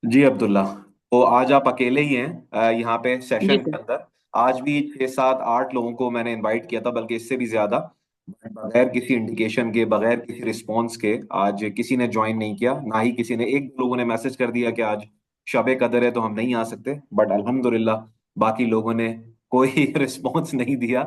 जी अब्दुल्ला। तो आज आप अकेले ही हैं यहाँ पे जी सेशन के सर। अंदर। आज भी 6 7 8 लोगों को मैंने इनवाइट किया था, बल्कि इससे भी ज्यादा। बगैर किसी इंडिकेशन के, बगैर किसी रिस्पॉन्स के आज किसी ने ज्वाइन नहीं किया। ना ही किसी ने, एक दो लोगों ने मैसेज कर दिया कि आज शबे कदर है तो हम नहीं आ सकते, बट अल्हम्दुलिल्लाह बाकी लोगों ने कोई रिस्पॉन्स नहीं दिया।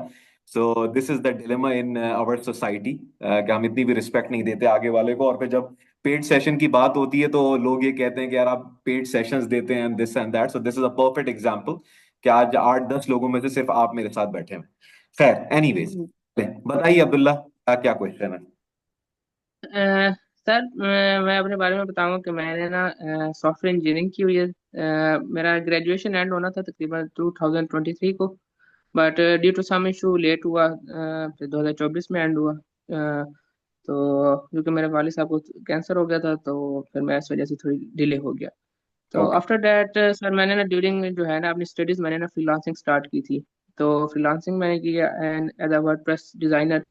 So this is the dilemma in our society कि हम इतनी भी रिस्पेक्ट नहीं देते आगे वाले को, और फिर जब पेड सेशन की बात होती है तो लोग ये कहते हैं कि यार आप पेड सेशंस देते हैं, this and that. So this is a perfect example कि आज 8 10 लोगों में से सिर्फ आप मेरे साथ बैठे हैं। खैर, एनीवेज, बताइए अब्दुल्ला, क्या क्वेश्चन है? सर, मैं अपने बारे में बताऊंगा कि मैंने ना सॉफ्टवेयर इंजीनियरिंग की हुई है। मेरा ग्रेजुएशन एंड होना था तकरीबन 2023 को। But due to some issue late हुआ, फिर 2024 में एंड हुआ। तो क्योंकि मेरे वालिद साहब को कैंसर हो गया था, तो फिर मैं इस वजह से थोड़ी डिले हो गया। तो ओके। आफ्टर दैट सर, मैंने ना ड्यूरिंग जो है ना अपनी स्टडीज, मैंने ना फ्रीलांसिंग स्टार्ट की थी। तो फ्रीलांसिंग मैंने की and as a WordPress designer.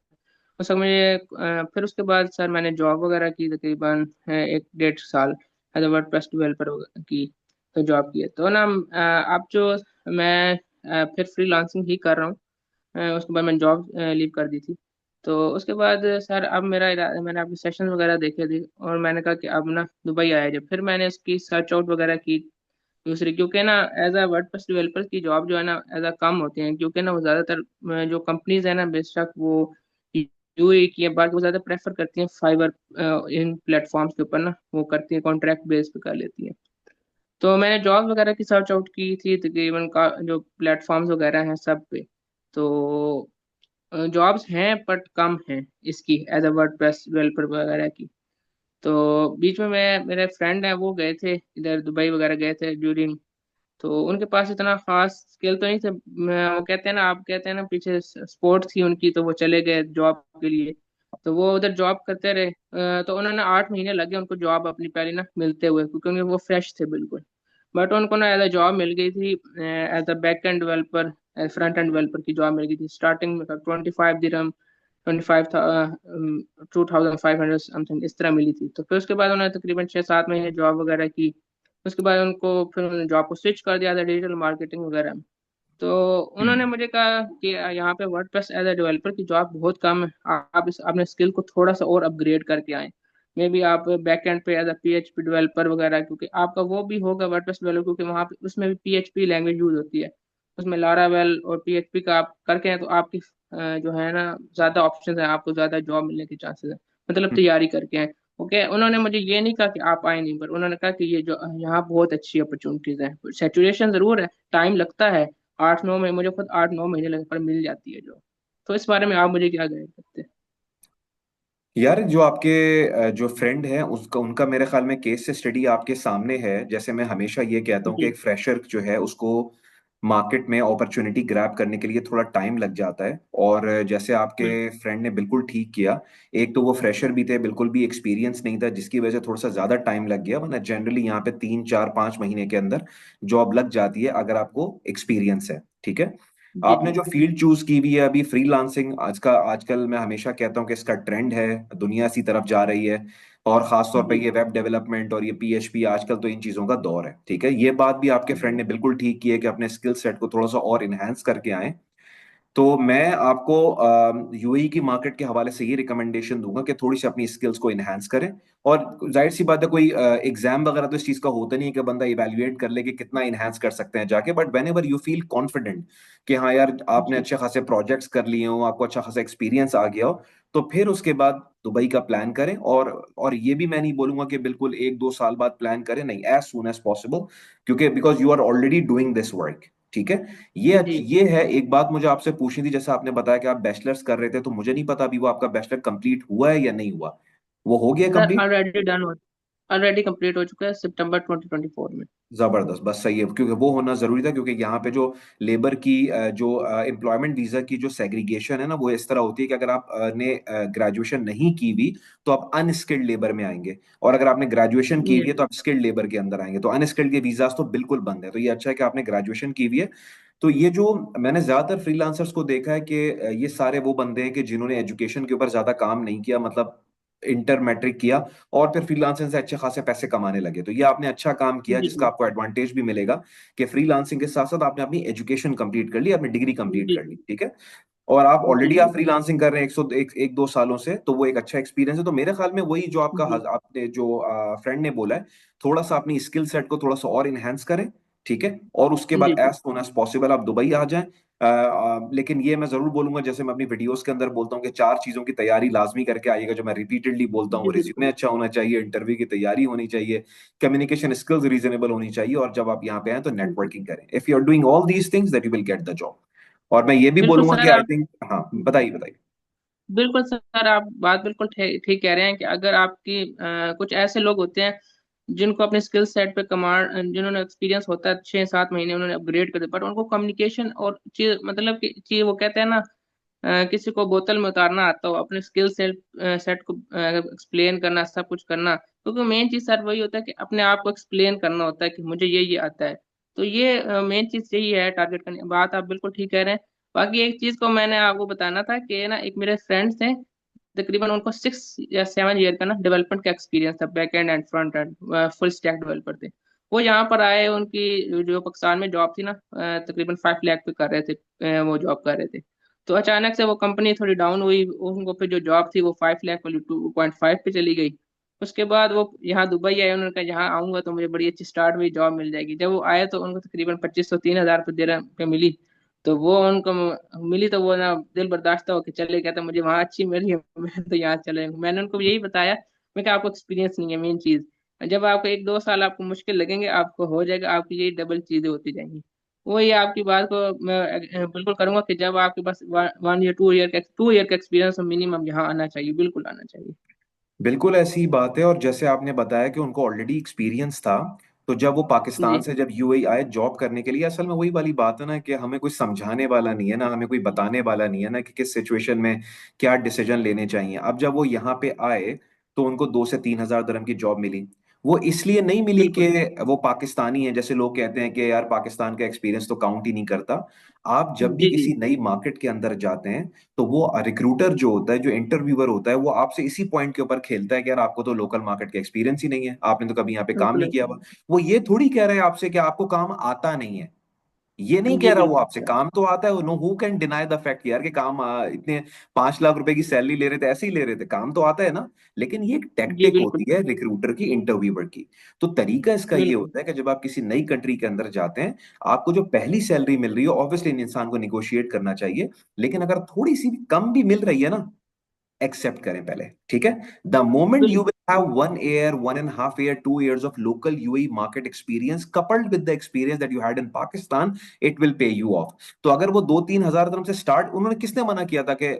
उस समय फिर उसके बाद सर मैंने जॉब वगैरह की तकरीबन 1 1.5 साल एज अ वर्डप्रेस डेवलपर की। तो जॉब की है तो ना आप जो मैं फिर फ्रीलांसिंग ही कर रहा हूँ। उसके बाद मैंने जॉब लीव कर दी थी। तो उसके बाद सर अब मैंने आपके सेशन वगैरह देखे थे और मैंने कहा कि अब ना दुबई आया जब, फिर मैंने इसकी सर्च आउट वगैरह की दूसरी, क्योंकि ना एज अ वर्डप्रेस डेवलपर की जॉब जो है ना एज अ कम होती है, क्योंकि ना वो ज़्यादातर जो कंपनीज है ना, बेशक वो यूएई की है, बाकी वो ज़्यादा प्रेफर करती हैं फाइवर। इन प्लेटफॉर्म्स के ऊपर ना वो करती है, कॉन्ट्रैक्ट बेस पे कर लेती है। तो मैंने जॉब वगैरह की सर्च आउट की थी तकरीबन का जो प्लेटफॉर्म्स वगैरह हैं सब पे। तो जॉब्स हैं बट कम हैं इसकी एज अ वर्डप्रेस डेवलपर वगैरह की। तो बीच में मैं, मेरे फ्रेंड हैं वो गए थे इधर दुबई वगैरह गए थे ड्यूरिंग। तो उनके पास इतना खास स्किल तो नहीं थे। वो कहते हैं ना, आप कहते हैं ना पीछे स्पोर्ट थी उनकी, तो वो चले गए जॉब के लिए। तो वो उधर जॉब करते रहे। तो उन्होंने 8 महीने लगे उनको जॉब अपनी पहले ना मिलते हुए, क्योंकि उनके वो फ्रेश थे बिल्कुल। बट उनको ना एज अ जॉब मिल गई थी, as a back end developer, front end developer की जॉब मिल गई थी स्टार्टिंग में 25 दिरहम, 25 था, 2500 समथिंग इस तरह मिली थी। तो फिर उसके बाद उन्होंने तकरीबन 6 7 महीने जॉब वगैरह की। उसके बाद उनको फिर उन्होंने जॉब को स्विच कर दिया था डिजिटल मार्केटिंग वगैरह में। तो उन्होंने हम्म। मुझे कहा कि यहाँ पे वर्डप्रेस एज अ डेवलपर की जॉब बहुत कम है, आप इस अपने स्किल को थोड़ा सा और अपग्रेड करके आए। मे बी आप बैक एंड पे एज अ पीएचपी डेवलपर वगैरह, क्योंकि आपका वो भी होगा वर्डप्रेस डेवलपर, क्योंकि वहाँ पे उसमें भी पीएचपी लैंग्वेज यूज होती है। उसमें लारावेल और पीएचपी का आप करके हैं तो आपकी जो है ना ज़्यादा ऑप्शन है, आपको ज़्यादा जॉब मिलने के चांसेस है, मतलब हम्म। तैयारी करके हैं। ओके, उन्होंने मुझे ये नहीं कहा कि आप आए नहीं, पर उन्होंने कहा कि ये जो यहाँ बहुत अच्छी अपॉर्चुनिटीज हैं, सेचुरेशन जरूर है, टाइम लगता है। 8 9 महीने, मुझे खुद 8 9 महीने लगे पर मिल जाती है जॉब। तो इस बारे में आप मुझे क्या कह सकते हैं? यार, जो आपके जो फ्रेंड है उसका, उनका मेरे ख्याल में केस से स्टडी आपके सामने है। जैसे मैं हमेशा ये कहता हूँ कि जी एक फ्रेशर जो है उसको मार्केट में अपॉर्चुनिटी ग्रैब करने के लिए थोड़ा टाइम लग जाता है। और जैसे आपके फ्रेंड ने बिल्कुल ठीक किया, एक तो वो फ्रेशर भी थे, बिल्कुल भी एक्सपीरियंस नहीं था, जिसकी वजह से थोड़ा सा ज्यादा टाइम लग गया। वरना जनरली यहाँ पे 3 4 5 महीने के अंदर जॉब लग जाती है अगर आपको एक्सपीरियंस है। ठीक है। जी आपने जी। जो फील्ड चूज की हुई है अभी, फ्रीलांसिंग, आजकल मैं हमेशा कहता हूँ कि इसका ट्रेंड है, दुनिया इसी तरफ जा रही है। और खास तौर पे जी ये वेब डेवलपमेंट और ये पीएचपी, आजकल तो इन चीजों का दौर है। ठीक है, ये बात भी आपके फ्रेंड ने बिल्कुल ठीक की है कि अपने स्किल सेट को थोड़ा सा और इनहेंस करके आए। तो मैं आपको यूएई की मार्केट के हवाले से ये रिकमेंडेशन दूंगा कि थोड़ी सी अपनी स्किल्स को इनहेंस करें। और जाहिर सी बात है, कोई एग्जाम वगैरह तो इस चीज का होता नहीं है कि बंदा इवेल्युएट कर ले कि कितना इनहेंस कर सकते हैं जाके। But when ever you feel confident कि हाँ यार, आपने जी। अच्छे खासे प्रोजेक्ट्स कर लिए हो, आपको अच्छा खासा एक्सपीरियंस आ गया हो, तो फिर उसके बाद दुबई का प्लान करें। और ये भी मैं नहीं बोलूंगा कि बिल्कुल 1 2 साल बाद प्लान करें, नहीं, एज सून एज पॉसिबल। क्योंकि because you are already doing this work. ठीक है। जी। ये है। एक बात मुझे आपसे पूछनी थी, जैसे आपने बताया कि आप बैचलर्स कर रहे थे, तो मुझे नहीं पता अभी वो आपका बैचलर कंप्लीट हुआ है या नहीं हुआ। वो हो गया सर कंप्लीट? ऑलरेडी डन हो, ऑलरेडी कंप्लीट हो चुका है सितंबर 2024 में। जबरदस्त, बस सही है, क्योंकि वो होना जरूरी था। क्योंकि यहाँ पे जो लेबर की जो एम्प्लॉयमेंट वीजा की जो सेग्रीगेशन है ना, वो इस तरह होती है कि अगर आप ने ग्रेजुएशन नहीं की हुई तो आप अनस्किल्ड लेबर में आएंगे, और अगर आपने ग्रेजुएशन की हुई जी है तो आप स्किल्ड लेबर के अंदर आएंगे। तो अनस्किल्ड के वीजाज तो बिल्कुल बंद है। तो ये अच्छा है कि आपने ग्रेजुएशन की हुई है। तो ये जो मैंने ज्यादातर फ्रीलांसर्स को देखा है कि ये सारे वो बंदे हैं कि जिन्होंने एजुकेशन के ऊपर ज्यादा काम नहीं किया। मतलब इंटर मैट्रिक किया और फिर फ्रीलांसिंग से अच्छे खासे पैसे कमाने लगे। तो ये आपने अच्छा काम किया, जी जिसका आपको एडवांटेज भी मिलेगा कि फ्रीलांसिंग के साथ साथ आपने अपनी एजुकेशन कंप्लीट कर ली, अपनी डिग्री कंप्लीट जी कर ली, ठीक है। और आप जी ऑलरेडी आप जी फ्रीलांसिंग कर रहे हैं एक दो सालों से, तो वो एक अच्छा एक्सपीरियंस है। तो मेरे ख्याल में वही जो आपका जी आपने जो फ्रेंड ने बोला है, थोड़ा सा अपनी स्किल सेट को थोड़ा सा और इनहेंस करें, ठीक है। और उसके बाद जी एज सोन एज पॉसिबल आप दुबई आ जाएं। लेकिन ये मैं जरूर बोलूंगा, जैसे मैं अपनी वीडियोस के अंदर बोलता हूँ कि चार चीजों की तैयारी लाजमी करके आइएगा, जो मैं रिपीटेडली बोलता हूँ। जी रिज्यूमे बिल्कुल अच्छा होना चाहिए, इंटरव्यू की तैयारी होनी चाहिए, कम्युनिकेशन स्किल्स रीजनेबल होनी चाहिए, और जब आप यहाँ पे आए तो जी नेटवर्किंग करें। If you are doing all these things that you will get the job. और मैं ये भी बिल्कुल बोलूंगा कि सर आई आप थिंक, हाँ बताइए बताइए। बिल्कुल सर आप बात बिल्कुल ठीक कह रहे हैं कि अगर आपकी कुछ ऐसे लोग होते हैं जिनको अपने स्किल सेट पे कमांड, जिन्होंने एक्सपीरियंस होता है 6-7 महीने उन्होंने अपग्रेड कर दिया, बट उनको कम्युनिकेशन और चीज मतलब कि चीज वो कहते हैं ना, किसी को बोतल में उतारना आता हो, अपने स्किल सेट सेट को एक्सप्लेन करना, सब कुछ करना। क्योंकि मेन चीज सर वही होता है कि अपने आप को एक्सप्लेन करना होता है कि मुझे ये आता है। तो ये मेन चीज यही है टारगेट करने की। बात आप बिल्कुल ठीक कह रहे हैं। बाकी एक चीज को मैंने आपको बताना था कि ना, एक मेरे फ्रेंड्स थे, तकरीबन उनको 6 या 7 ईयर का ना डेवलपमेंट का एक्सपीरियंस था, back and and front end, full stack developer थे। वो यहाँ पर आए, उनकी जो पाकिस्तान में जॉब थी ना, तकरीबन 5 लाख पे कर रहे थे, वो जॉब कर रहे थे। तो अचानक से वो कंपनी थोड़ी डाउन हुई, उनको फिर जो जॉब थी वो 5 लाख वाली 2.5 पे चली गई। उसके बाद वो यहाँ दुबई आए, उन्होंने कहा यहाँ आऊंगा तो मुझे बड़ी अच्छी स्टार्ट हुई जॉब मिल जाएगी। जब वो आए तो उनको तकरीबन 2500-3000 रुपये दिरहम पे मिली। तो वो उनको मिली तो वो ना दिल बर्दाश्त हो कि चले गया, तो मुझे वहाँ अच्छी मिली है, मैं तो यहाँ चले जाऊंगा। मैंने उनको यही बताया, मैं कहा आपको एक्सपीरियंस नहीं है मेन चीज। जब आपको 1-2 साल आपको मुश्किल लगेंगे, आपको हो जाएगा, आपकी यही डबल चीजें होती जाएंगी। वही आपकी बात को मैं बिल्कुल करूंगा कि जब आपके पास 1 या 2 ईयर का एक्सपीरियंस मिनिमम यहाँ आना चाहिए, बिल्कुल आना चाहिए। बिल्कुल ऐसी ही बात है। और जैसे आपने बताया कि उनको ऑलरेडी एक्सपीरियंस था, तो जब वो पाकिस्तान जी से जब यूएई आए जॉब करने के लिए, असल में वही वाली बात है ना कि हमें कोई समझाने वाला नहीं है ना, हमें कोई बताने वाला नहीं है ना कि किस सिचुएशन में क्या डिसीजन लेने चाहिए। अब जब वो यहाँ पे आए तो उनको 2 से 3 हजार दिरहम की जॉब मिली। वो इसलिए नहीं मिली कि बिल्कुल। वो पाकिस्तानी है, जैसे लोग कहते हैं कि यार पाकिस्तान का एक्सपीरियंस तो काउंट ही नहीं करता। आप जब भी जी जी किसी नई मार्केट के अंदर जाते हैं, तो वो रिक्रूटर जो होता है, जो इंटरव्यूअर होता है, वो आपसे इसी पॉइंट के ऊपर खेलता है कि यार आपको तो लोकल मार्केट का एक्सपीरियंस ही नहीं है, आपने तो कभी यहाँ पे काम बिल्कुल। नहीं किया हुआ। वो ये थोड़ी कह रहे हैं आपसे कि आपको काम आता नहीं है। ये नहीं कह जी रहा वो बिल्कुल आपसे, सर। काम तो आता है। Know who can deny the fact यार कि काम इतने 5 लाख रुपए की सैलरी ले रहे थे, ऐसे ही ले रहे थे, काम तो आता है ना। लेकिन ये एक जी टैक्टिक बिल्कुल होती है रिक्रूटर की, इंटरव्यूअर की। तो तरीका इसका ये बिल्कुल होता है कि जब आप किसी नई कंट्री के अंदर जाते हैं, आपको जो पहली सैलरी मिल रही है, ऑब्वियसली इंसान को निगोशिएट करना चाहिए। लेकिन अगर थोड़ी सी भी कम भी मिल रही है ना, एक्सेप्ट करें पहले, ठीक है। द मोमेंट यू बिल्कुल will have 1 year, 1.5 year, 2 years of local UAE market experience coupled with the experience that you had in Pakistan, it will pay you of. तो अगर वो 2-3 हजार दिरहम से स्टार्ट, उन्होंने किसने मना किया था कि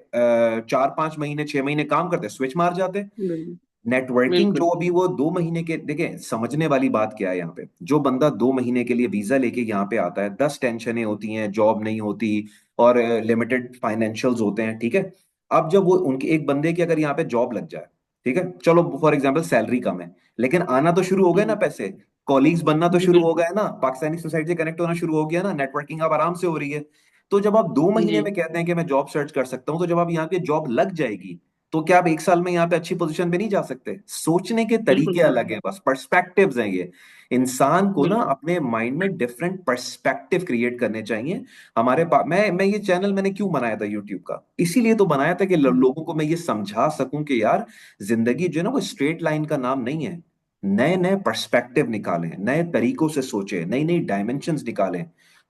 4-5 महीने 6 महीने काम करते स्विच मार जाते। बिल्कुल नेटवर्किंग जो बिल्कुल अभी वो 2 महीने के, देखें समझने वाली बात क्या है यहाँ पे, जो बंदा 2 महीने के लिए वीजा लेके यहाँ पे आता है, 10 टेंशनें होती हैं, जॉब नहीं होती, और लिमिटेड फाइनेंशियल्स होते हैं, ठीक है। अब जब वो उनके एक बंदे की अगर यहाँ पे जॉब लग जाए, ठीक है, चलो फॉर एग्जाम्पल सैलरी कम है, लेकिन आना तो शुरू हो गए ना जी पैसे, कॉलीग्स बनना तो जी शुरू हो बिल्कुल। गए ना, पाकिस्तानी सोसाइटी से कनेक्ट होना शुरू हो गया ना, नेटवर्किंग अब आराम से हो रही है। तो जब आप 2 महीने जी में कहते हैं कि मैं जॉब सर्च कर सकता हूँ, तो जब आप यहाँ पे जॉब लग जाएगी, तो क्या आप 1 साल में यहाँ पे अच्छी पोजीशन पे नहीं जा सकते? सोचने के बिल्कुल तरीके सर। अलग हैं, बस पर्सपेक्टिव्स हैं ये। इंसान को ना बिल्कुल अपने माइंड में डिफरेंट पर्सपेक्टिव क्रिएट करने चाहिए। हमारे पास, मैं ये चैनल मैंने क्यों बनाया था यूट्यूब का, इसीलिए तो बनाया था कि लोगों को मैं ये समझा सकूं कि यार जिंदगी जो है ना, वो स्ट्रेट लाइन का नाम नहीं है। नए नए पर्सपेक्टिव निकालें, नए तरीकों से सोचें, नई नई डायमेंशंस निकालें।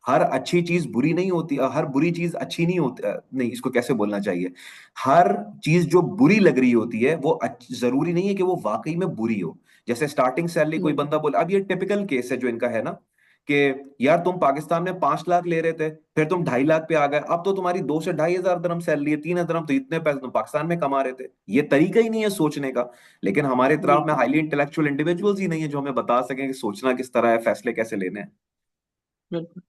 हर अच्छी चीज बुरी नहीं होती, हर बुरी चीज अच्छी नहीं होती, नहीं इसको कैसे बोलना चाहिए, हर चीज जो बुरी लग रही होती है वो जरूरी नहीं है कि वो वाकई में बुरी हो। जैसे स्टार्टिंग सैलरी कोई बिल्कुल बंदा बोले, अब ये टिपिकल केस है जो इनका है ना, कि यार तुम पाकिस्तान में 5 लाख ले रहे थे, फिर तुम 2.5 लाख पे आ गए, अब तो तुम्हारी 2 से 2.5 हजार दिरहम सैलरी है, 3 हजार दिरहम, तो इतने पैसे तुम पाकिस्तान में कमा रहे थे। ये तरीका ही नहीं है सोचने का। लेकिन हमारे तरफ में बिल्कुल हाईली इंटेलेक्चुअल इंडिविजुअल्स ही नहीं है जो हमें बता सकें कि सोचना किस तरह है, फैसले कैसे लेने हैं। बिल्कुल।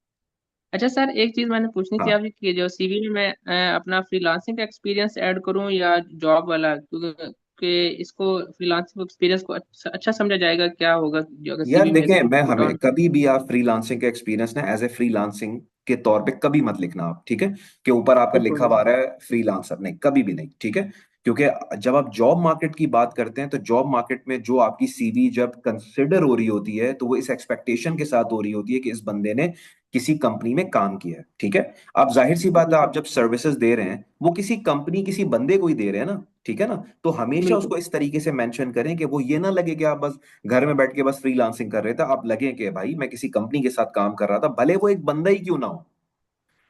अच्छा सर, एक चीज मैंने पूछनी थी हाँ आपसे कि जो सीवी में मैं अपना फ्रीलांसिंग का एक्सपीरियंस ऐड करूं या जॉब वाला, क्योंकि कि इसको फ्रीलांसिंग एक्सपीरियंस को अच्छा समझा जाएगा, क्या होगा जो अगर यार सीवी में देखें, मैं पुट हमें ऑन करूं। कभी भी आप फ्रीलांसिंग का एक्सपीरियंस ना एज ए फ्रीलांसिंग के तौर पे कभी मत लिखना आप, ठीक है, कि ऊपर आपका लिखा बिल्कुल हुआ आ रहा है फ्रीलांसर, नहीं, कभी भी नहीं, ठीक है। क्योंकि जब आप जॉब मार्केट की बात करते हैं तो जॉब मार्केट में जो आपकी सीवी जब कंसिडर हो रही होती है तो वो इस एक्सपेक्टेशन के साथ हो रही होती है कि इस बंदे ने किसी कंपनी में काम किया है, ठीक है। आप जाहिर सी बात है, आप बिल्कुल जब सर्विसेज दे रहे हैं वो किसी कंपनी किसी बंदे को ही दे रहे हैं ना, ठीक है ना। तो हमेशा बिल्कुल। उसको इस तरीके से मेंशन करें कि वो ये ना लगे कि आप बस घर में बैठ के बस फ्रीलांसिंग कर रहे थे, आप लगे कि भाई मैं किसी कंपनी के साथ काम कर रहा था, भले वो एक बंदा ही क्यों ना हो।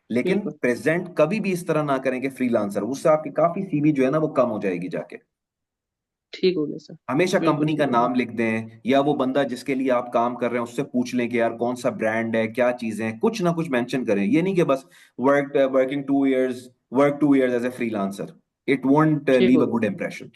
लेकिन बिल्कुल प्रेजेंट कभी भी इस तरह ना करें कि फ्रीलांसर, उससे आपकी काफी सीवी जो है ना वो कम हो जाएगी जाके। ठीक हो गया सर। हमेशा बिल्कुल कंपनी का ठीक हो गया। नाम लिख दें, या वो बंदा जिसके लिए आप काम कर रहे हैं उससे पूछ लें कि यार कौन सा ब्रांड है, क्या चीजें हैं, कुछ ना कुछ मेंशन करें। ये नहीं कि बस working 2 years, work 2 years as a freelancer, it won't ठीक लीव हो अ गया गुड सर। इंप्रेशन।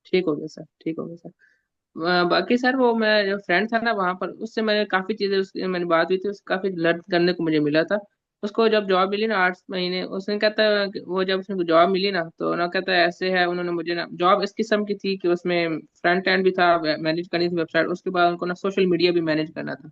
ठीक हो गया सर। ठीक हो गया सर। बाकी सर वो मैं जो फ्रेंड था ना वहाँ पर, उससे मैंने काफ़ी चीज़ें, उससे मैंने बात हुई थी, उससे काफ़ी लर्न करने को मुझे मिला था। उसको जब जॉब मिली ना 8 महीने, उसने कहता है कि वो जब उसने जॉब मिली ना, तो ना कहता है ऐसे है, उन्होंने मुझे ना जॉब इस किस्म की थी कि उसमें फ्रंट एंड भी था, मैनेज करनी थी वेबसाइट, उसके बाद उनको ना सोशल मीडिया भी मैनेज करना था।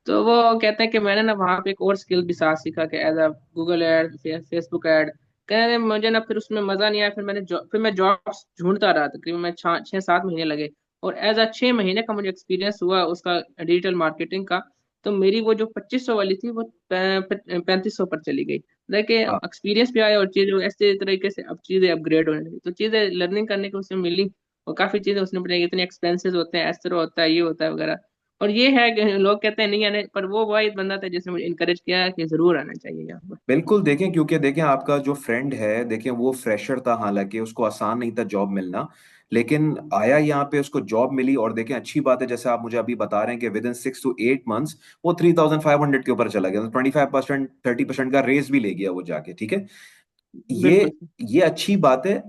तो वो कहते हैं कि मैंने ना वहाँ पे एक और स्किल भी साथ सीखा कि as a Google ad, Facebook ad. कह रहे मुझे ना फिर उसमें मजा नहीं आया, फिर मैं जॉब ढूंढता रहा, तकरीबन मैं 6-7 महीने लगे। और एज अ 6 महीने का मुझे एक्सपीरियंस हुआ उसका, डिजिटल मार्केटिंग का। तो मेरी वो जो 2500 वाली थी वो 3500 पर चली गई। देखिए हाँ एक्सपीरियंस भी आया और चीज़ें ऐसे तरीके से अब चीज़ें अपग्रेड होने लगी, तो चीज़ें लर्निंग करने को उससे मिली। और काफ़ी चीज़ें उसने बताई, इतने एक्सपेंसेस होते हैं, इस तरह होता है, ये होता है वगैरह। और ये है कि लोग कहते हैं नहीं आने, पर वो वही बंदा था जिसने मुझे इनकरेज किया कि जरूर आना चाहिए यहाँ पर। बिल्कुल देखें, क्योंकि देखें आपका जो फ्रेंड है, देखें वो फ्रेशर था, हालांकि उसको आसान नहीं था जॉब मिलना, लेकिन आया यहाँ पे, उसको जॉब मिली। और देखें अच्छी बात है, जैसे आप मुझे अभी बता रहे हैं कि विद इन 6 to 8 मंथ्स वो 3,500 के ऊपर चला गया, 25%, 30% का रेस भी ले गया वो जाके, ठीक है। ये बिल्कुल सर। ये अच्छी बात है।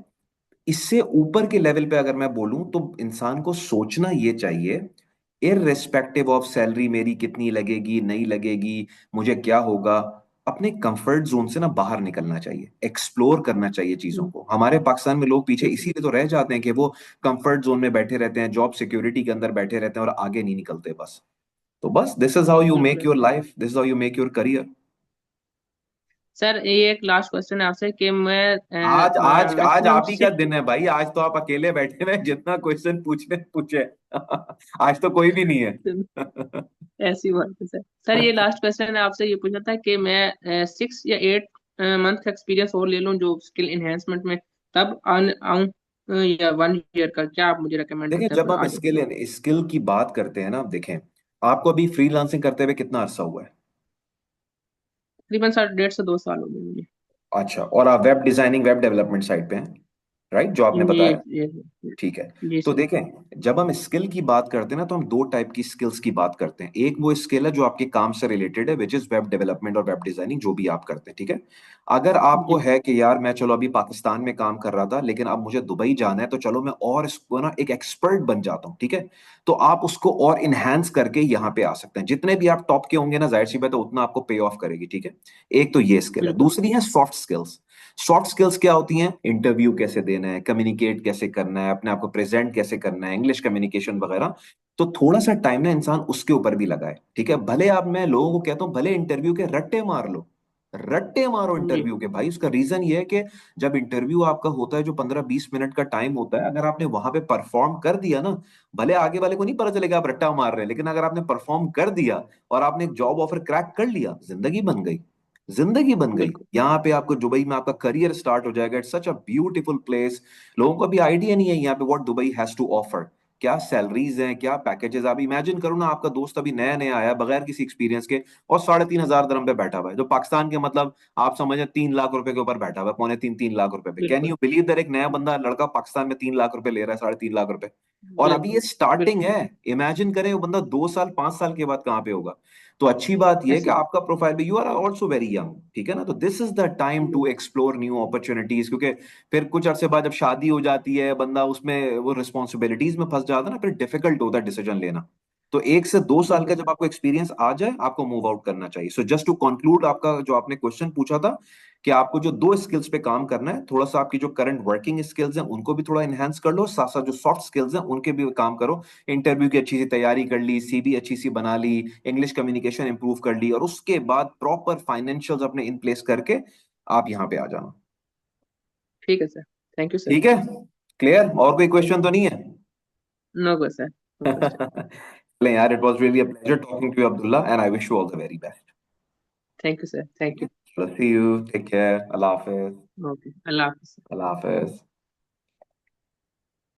इससे ऊपर के लेवल पे अगर मैं बोलूं तो इंसान को सोचना ये चाहिए, इररिस्पेक्टिव ऑफ सैलरी मेरी कितनी लगेगी नहीं लगेगी, मुझे क्या होगा, अपने कंफर्ट जोन से ना बाहर निकलना चाहिए, एक्सप्लोर करना चाहिए चीजों हम्म, को। हमारे पाकिस्तान में लोग पीछे बिल्कुल इसीलिए तो रह जाते हैं कि वो कंफर्ट जोन में बैठे रहते हैं, जॉब सिक्योरिटी के अंदर बैठे रहते हैं और आगे नहीं निकलते बस। तो बस दिस इज हाउ यू बिल्कुल make your life, this is how you make your career. Sir, ये एक लास्ट क्वेश्चन है आपसे कि मैं आज आज आज मैक्सिमम आप ही का 6। दिन है भाई, आज तो आप अकेले बैठे हुए हैं, जितना क्वेश्चन पूछने पूछे। आज तो कोई भी नहीं है। ऐसी बात है सर। सर ये लास्ट क्वेश्चन है आपसे, ये पूछना था कि मैं 6 या 8 मंथ का एक्सपीरियंस और ले लूं जो स्किल इन्हेंसमेंट में, तब आऊं, या 1 ईयर का, क्या आप मुझे रेकमेंड देखें, करते हैं जब फिर आप आगे। स्किल स्किल की बात करते हैं ना, देखें आपको अभी फ्रीलांसिंग करते हुए कितना अरसा हुआ है? तकरीबन सर 1.5 से 2 साल हो गए मुझे। अच्छा, और आप web designing, web development side पे हैं, राइट, जो आपने जी बताया। जी। ठीक है। जी तो सर। देखें, जब हम स्किल की बात करते हैं ना, तो हम दो टाइप की स्किल्स की बात करते हैं। एक वो स्किल है जो आपके काम से रिलेटेड है, विच इज वेब डेवलपमेंट और वेब डिजाइनिंग, जो भी आप करते हैं, ठीक है। अगर आपको जी है कि यार मैं चलो अभी पाकिस्तान में काम कर रहा था लेकिन अब मुझे दुबई जाना है, तो चलो मैं और इसको ना एक एक्सपर्ट बन जाता हूँ, ठीक है। तो आप उसको और इनहेंस करके यहाँ पे आ सकते हैं। जितने भी आप टॉप के होंगे ना, जाहिर सी बात है उतना आपको पे ऑफ करेगी, ठीक है। एक तो ये स्किल है, बिल्कुल। दूसरी है सॉफ्ट स्किल्स। सॉफ्ट स्किल्स क्या होती हैं? इंटरव्यू कैसे देना है, कम्युनिकेट कैसे करना है, अपने आप को प्रेजेंट कैसे करना है, इंग्लिश कम्युनिकेशन वगैरह। तो थोड़ा सा टाइम ना इंसान उसके ऊपर भी लगाए, ठीक है। भले आप, मैं लोगों को कहता हूं, भले इंटरव्यू के रट्टे मार लो, रट्टे मारो जी इंटरव्यू के भाई। उसका रीजन ये है कि जब इंटरव्यू आपका होता है, जो 15-20 मिनट का टाइम होता है, अगर आपने वहां पे परफॉर्म कर दिया ना, भले आगे वाले को नहीं पता चलेगा आप रट्टा मार रहे हैं, लेकिन अगर आपने परफॉर्म कर दिया और आपने एक जॉब ऑफर क्रैक कर लिया, जिंदगी बन गई, जिंदगी बन गई। बिल्कुल। यहाँ पे आपको दुबई में आपका करियर स्टार्ट हो जाएगा। It's such a beautiful place. लोगों को अभी आइडिया नहीं है यहाँ पे what Dubai has to offer, क्या सैलरीज हैं, क्या पैकेजेस। आप इमेजिन करो ना, आपका दोस्त अभी नया नया आया बगैर किसी एक्सपीरियंस के, और 3,500 पे बैठा हुआ है, जो पाकिस्तान के मतलब आप समझे 3 लाख रुपए के ऊपर बैठा हुआ है, 2.5-3 लाख रुपए पे। कैन बिल्कुल। यू बिलीव दैट एक नया बंदा लड़का पाकिस्तान में 3 लाख रुपए ले रहा है, 3.5 लाख रुपए। और अभी ये बिल्कुल। स्टार्टिंग बिल्कुल है। इमेजिन करें वो बंदा 2 साल 5 साल के बाद कहाँ पे होगा। तो अच्छी बात यह है कि ऐसी। आपका प्रोफाइल भी, you are also very young, ठीक है ना। तो this is the time to explore new opportunities, क्योंकि फिर कुछ अरसे बाद जब शादी हो जाती है, बंदा उसमें वो रिस्पॉन्सिबिलिटीज में फंस जाता है ना, फिर डिफिकल्ट होता है डिसीजन लेना। तो 1 से 2 साल का बिल्कुल जब आपको एक्सपीरियंस आ जाए, आपको मूव आउट करना चाहिए। सो जस्ट टू कंक्लूड, आपका जो आपने क्वेश्चन पूछा था कि आपको जो दो स्किल्स पे काम करना है, थोड़ा सा आपकी जो करंट वर्किंग स्किल्स हैं उनको भी थोड़ा एनहांस कर लो, साथ साथ जो सॉफ्ट स्किल्स हैं उनके भी काम करो। इंटरव्यू की अच्छी सी तैयारी कर ली, सीवी अच्छी सी बना ली, इंग्लिश कम्युनिकेशन इंप्रूव कर ली, और उसके बाद प्रॉपर फाइनेंशियल्स अपने इन प्लेस करके आप यहाँ पे आ जाना। ठीक है सर। Thank you sir. ठीक है, क्लियर? और कोई क्वेश्चन तो नहीं है? No question, no question. चलें यार, it was really a pleasure talking to you Abdullah, and I wish you all the very best. Thank you sir, thank you. See you, take care, अल्लाह हाफिज। Okay, अल्लाह हाफिज़। अल्लाह हाफिज।